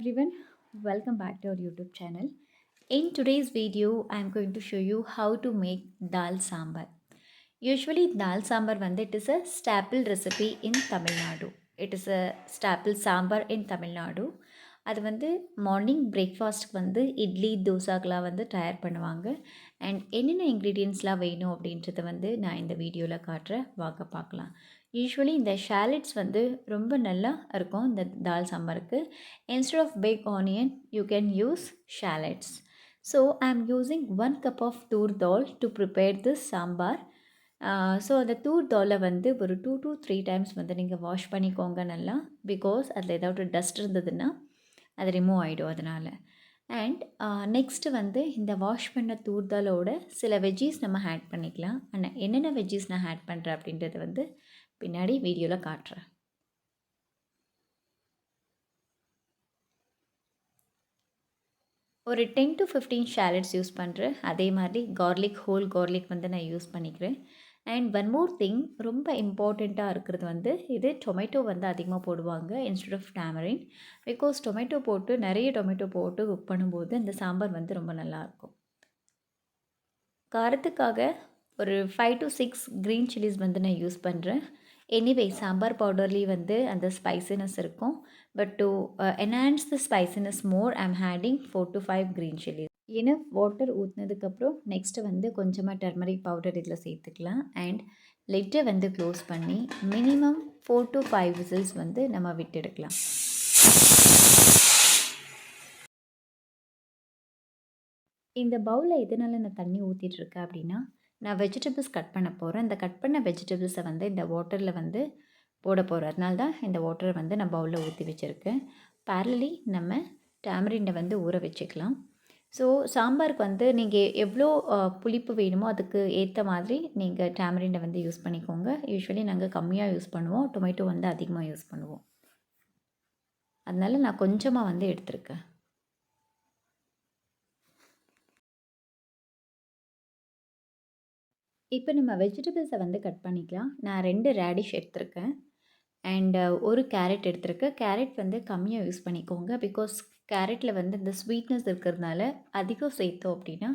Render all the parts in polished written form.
everyone, welcome back to our YouTube channel. In today's video, I am going to show you how to make dal sambar. Usually, dal sambar it is a staple recipe in Tamil Nadu. It is a staple sambar in Tamil Nadu. அது morning பிரேக்ஃபாஸ்ட்டுக்கு இட்லி தோசாக்கெலாம் தயார் பண்ணுவாங்க. And என்னென்ன இன்க்ரீடியன்ட்ஸ்லாம் வேணும் அப்படின்றத நான் இந்த வீடியோவில் காட்டுறேன், வாங்க பார்க்கலாம். யூஸ்வலி இந்த ஷாலட்ஸ் ரொம்ப நல்லா இருக்கும் இந்த தால் சாம்பாருக்கு. Instead of big onion you can use shallots. So I am using 1 cup of toor dal to prepare this sambar. So அந்த தூர் தாலை ஒரு 2 to 3 டைம்ஸ் நீங்கள் வாஷ் பண்ணிக்கோங்க நல்லா. பிகாஸ் அதில் ஏதாவது டஸ்ட் இருந்ததுன்னா அது ரிமூவ் ஆகிடும் அதனால். அண்ட் நெக்ஸ்ட்டு இந்த வாஷ் பண்ண தூர்தாலோட சில வெஜ்ஜீஸ் நம்ம ஆட் பண்ணிக்கலாம். ஆனால் என்னென்ன வெஜ்ஜீஸ் நான் ஆட் பண்ணுறேன் அப்படின்றது பின்னாடி வீடியோவில் காட்டுறேன். ஒரு 10 to 15 ஷாலட்ஸ் யூஸ் பண்ணுறேன். அதே மாதிரி கார்லிக், ஹோல் கார்லிக் நான் யூஸ் பண்ணிக்கிறேன். அண்ட் ஒன் மோர் திங், ரொம்ப இம்பார்ட்டண்ட்டாக இருக்கிறது இது டொமேட்டோ அதிகமாக போடுவாங்க instead of tamarind. Because tomato போட்டு நிறைய டொமேட்டோ போட்டு குக் பண்ணும்போது இந்த சாம்பார் ரொம்ப நல்லாயிருக்கும். காரத்துக்காக ஒரு 5 to 6 க்ரீன் சில்லிஸ் நான் யூஸ் பண்ணுறேன். எனிவே சாம்பார் பவுடர்லேயே அந்த ஸ்பைசினஸ் இருக்கும். But to enhance the spiciness more I am adding 4 to 5 green chillies. Enough water ஊற்றினதுக்கப்புறம் நெக்ஸ்ட்டு கொஞ்சமாக டர்மரிக் பவுடர் இதில் சேர்த்துக்கலாம். அண்ட் லிட்டை க்ளோஸ் பண்ணி மினிமம் 4 to 5 விசில்ஸ் நம்ம விட்டு எடுக்கலாம். இந்த பவுலில் எதனால் நான் தண்ணி ஊற்றிட்டுருக்கேன் அப்படின்னா, நான் வெஜிடபிள்ஸ் கட் பண்ண போகிறேன். இந்த கட் பண்ண வெஜிடபிள்ஸை இந்த வாட்டரில் போட போகிறேன். அதனால தான் இந்த வாட்டரை நான் பவுலில் ஊற்றி வச்சுருக்கேன். பேரலி நம்ம டேமரிண்டை ஊற வச்சுக்கலாம். ஸோ சாம்பாருக்கு நீங்கள் எவ்வளோ புளிப்பு வேணுமோ அதுக்கு ஏற்ற மாதிரி நீங்கள் டேமரிண்டை யூஸ் பண்ணிக்கோங்க. யூஸ்வலி நாங்கள் கம்மியாக யூஸ் பண்ணுவோம், டொமேட்டோ அதிகமாக யூஸ் பண்ணுவோம். அதனால் நான் கொஞ்சமாக எடுத்திருக்கேன். இப்போ நம்ம வெஜிடபிள்ஸை கட் பண்ணிக்கலாம். நான் 2 ரேடிஷ் எடுத்திருக்கேன். அண்ட் ஒரு கேரட் எடுத்திருக்கேன். கேரட் கம்மியாக யூஸ் பண்ணிக்கோங்க. பிகாஸ் கேரட்டில் இந்த ஸ்வீட்னஸ் இருக்கிறதுனால அதிகம் சேர்த்தோம் அப்படின்னா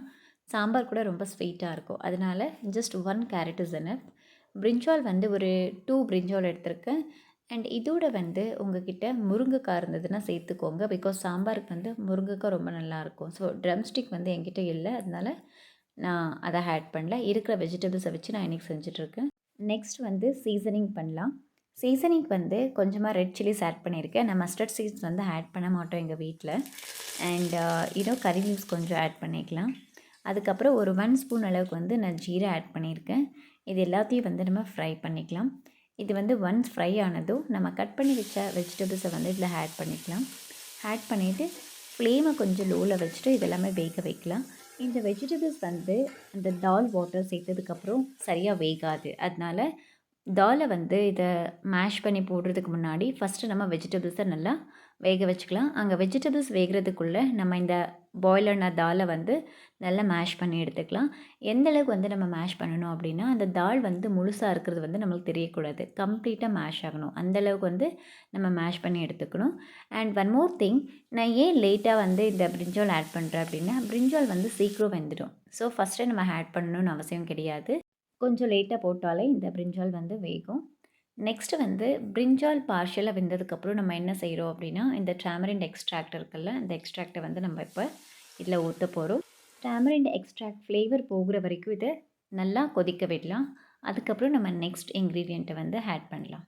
சாம்பார் கூட ரொம்ப ஸ்வீட்டாக இருக்கும். அதனால் ஜஸ்ட் 1 கேரட் இஸ் எனஃப். பிரிஞ்சால் ஒரு 2 பிரிஞ்சால் எடுத்திருக்கேன். அண்ட் இதோட உங்ககிட்ட முருங்கைக்காய் இருந்ததுன்னா சேர்த்துக்கோங்க. பிகாஸ் சாம்பாருக்கு முருங்கைக்காய் ரொம்ப நல்லாயிருக்கும். ஸோ ட்ரம்ஸ்டிக் என்கிட்ட இல்லை, அதனால் நான் அதை ஆட் பண்ணல. இருக்கிற வெஜிடபிள்ஸை வச்சு நான் இன்றைக்கி செஞ்சிட்ருக்கேன். நெக்ஸ்ட் சீசனிங் பண்ணலாம். சீசனிங் கொஞ்சமாக ரெட் சில்லிஸ் ஆட் பண்ணியிருக்கேன். நான் மஸ்டர்ட் சீட்ஸ் ஆட் பண்ண மாட்டோம் எங்கள் வீட்டில். அண்ட் கறி லீவ்ஸ் கொஞ்சம் ஆட் பண்ணிக்கலாம். அதுக்கப்புறம் ஒரு 1 ஸ்பூன் அளவுக்கு நான் ஜீரா ஆட் பண்ணியிருக்கேன். இது எல்லாத்தையும் நம்ம ஃப்ரை பண்ணிக்கலாம். இது ஒன்ஸ் ஃப்ரை ஆனதும் நம்ம கட் பண்ணி வச்ச வெஜிடபிள்ஸை இதில் ஆட் பண்ணிக்கலாம். ஆட் பண்ணிவிட்டு ஃப்ளேமை கொஞ்சம் லோவில் வச்சுட்டு இதெல்லாமே வேக வைக்கலாம். இந்த வெஜிடபிள்ஸ் அந்த தால் வாட்டர் சேர்த்ததுக்கப்புறம் சரியாக வேகாது. அதனால் தாலை இதை மேஷ் பண்ணி போடுறதுக்கு முன்னாடி ஃபஸ்ட்டு நம்ம வெஜிடபிள்ஸை நல்லா வேக வச்சுக்கலாம். அங்கே வெஜிடபிள்ஸ் வேகிறதுக்குள்ளே நம்ம இந்த பாயிலான தாலை நல்லா மேஷ் பண்ணி எடுத்துக்கலாம். எந்த அளவுக்கு நம்ம மேஷ் பண்ணணும் அப்படின்னா, அந்த தால் முழுசாக இருக்கிறது நம்மளுக்கு தெரியக்கூடாது. கம்ப்ளீட்டாக மேஷ் ஆகணும். அந்தளவுக்கு நம்ம மேஷ் பண்ணி எடுத்துக்கணும். அண்ட் ஒன் மோர் திங், நான் ஏன் லேட்டாக இந்த பிரிஞ்சால் ஆட் பண்ணுறேன் அப்படின்னா, பிரிஞ்சால் சீக்கிரம் வெந்துடும். ஸோ ஃபஸ்ட்டே நம்ம ஆட் பண்ணணும்னு அவசியம் கிடையாது. கொஞ்சம் லேட்டாக போட்டாலே இந்த பிரிஞ்சால் வேகும். நெக்ஸ்ட்டு பிரிஞ்சால் பார்ஷியலாக வெந்ததுக்கப்புறம் நம்ம என்ன செய்கிறோம் அப்படின்னா, இந்த டேமரிண்ட் எக்ஸ்ட்ராக்ட் இருக்குல்ல, இந்த எக்ஸ்ட்ராக்டை நம்ம இப்போ இதில் ஊற்ற போகிறோம். டேமரிண்ட் எக்ஸ்ட்ராக்ட் ஃப்ளேவர் போகிற வரைக்கும் இதை நல்லா கொதிக்க விடலாம். அதுக்கப்புறம் நம்ம நெக்ஸ்ட் இன்க்ரீடியண்ட்டை ஆட் பண்ணலாம்.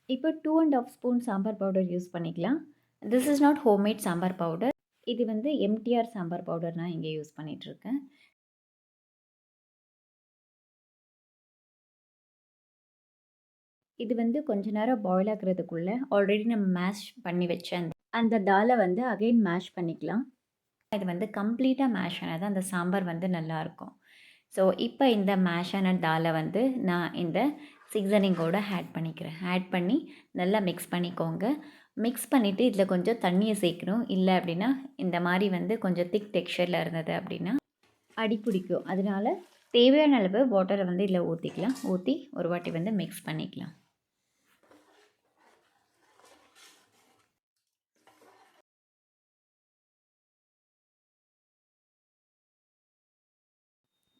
இப்போ 2.5 ஸ்பூன் சாம்பார் பவுடர் யூஸ் பண்ணிக்கலாம். This is not homemade sambar powder. இது எம்டிஆர் சாம்பார் பவுடர் நான் இங்கே யூஸ் பண்ணிகிட்ருக்கேன். இது கொஞ்ச நேரம் பாயில் ஆகிறதுக்குள்ளே ஆல்ரெடி நம்ம மேஷ் பண்ணி வச்ச அந்த தாலை அகைன் மேஷ் பண்ணிக்கலாம். இது கம்ப்ளீட்டாக மேஷ் ஆனால் தான் அந்த சாம்பார் நல்லாயிருக்கும். ஸோ இப்போ இந்த மேஷான தாலை நான் இந்த சீசனிங்கோட ஆட் பண்ணிக்கிறேன். ஆட் பண்ணி நல்லா மிக்ஸ் பண்ணிக்கோங்க. மிக்ஸ் பண்ணிவிட்டு இதில் கொஞ்சம் தண்ணியை சேர்க்கணும். இல்லை அப்படின்னா இந்த மாதிரி கொஞ்சம் திக் டெக்ஸ்சரில் இருந்தது அப்படின்னா அடி பிடிக்கும். அதனால் தேவையான அளவு வாட்டரை வந்து இதில் ஊற்றிக்கலாம். ஊற்றி ஒரு வாட்டி வந்து மிக்ஸ் பண்ணிக்கலாம்.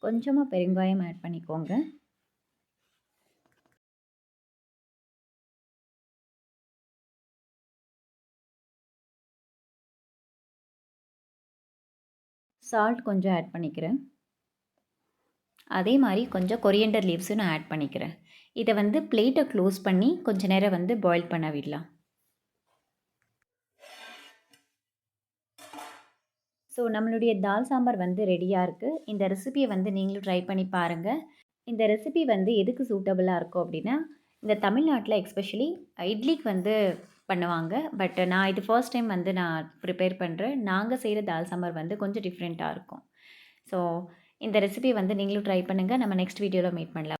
கொஞ்சமாக பெருங்காயம் ஆட் பண்ணிக்கோங்க. சால்ட் கொஞ்சம் ஆட் பண்ணிக்கிறேன். அதே மாதிரி கொஞ்சம் கொரியண்டர் லீவ்ஸும் நான் ஆட் பண்ணிக்கிறேன். இதை வந்து பிளேட்டை க்ளோஸ் பண்ணி கொஞ்ச நேரம் வந்து பாயில் பண்ண விடலாம். ஸோ நம்மளுடைய தால் சாம்பார் வந்து ரெடியாக இருக்குது. இந்த ரெசிபியை வந்து நீங்களும் ட்ரை பண்ணி பாருங்கள். இந்த ரெசிபி வந்து எதுக்கு சூட்டபுளாக இருக்கும் அப்படின்னா, இந்த தமிழ்நாட்டில் எஸ்பெஷலி இட்லிக்கு வந்து பண்ணுவாங்க. பட் நான் இது ஃபர்ஸ்ட் டைம் வந்து நான் ப்ரிப்பேர் பண்ணுறேன். நாங்கள் செய்கிற தால் சாம்பார் வந்து கொஞ்சம் டிஃப்ரெண்ட்டாக இருக்கும். ஸோ இந்த ரெசிபி வந்து நீங்களும் ட்ரை பண்ணுங்கள். நம்ம நெக்ஸ்ட் வீடியோவில் மீட் பண்ணலாம்.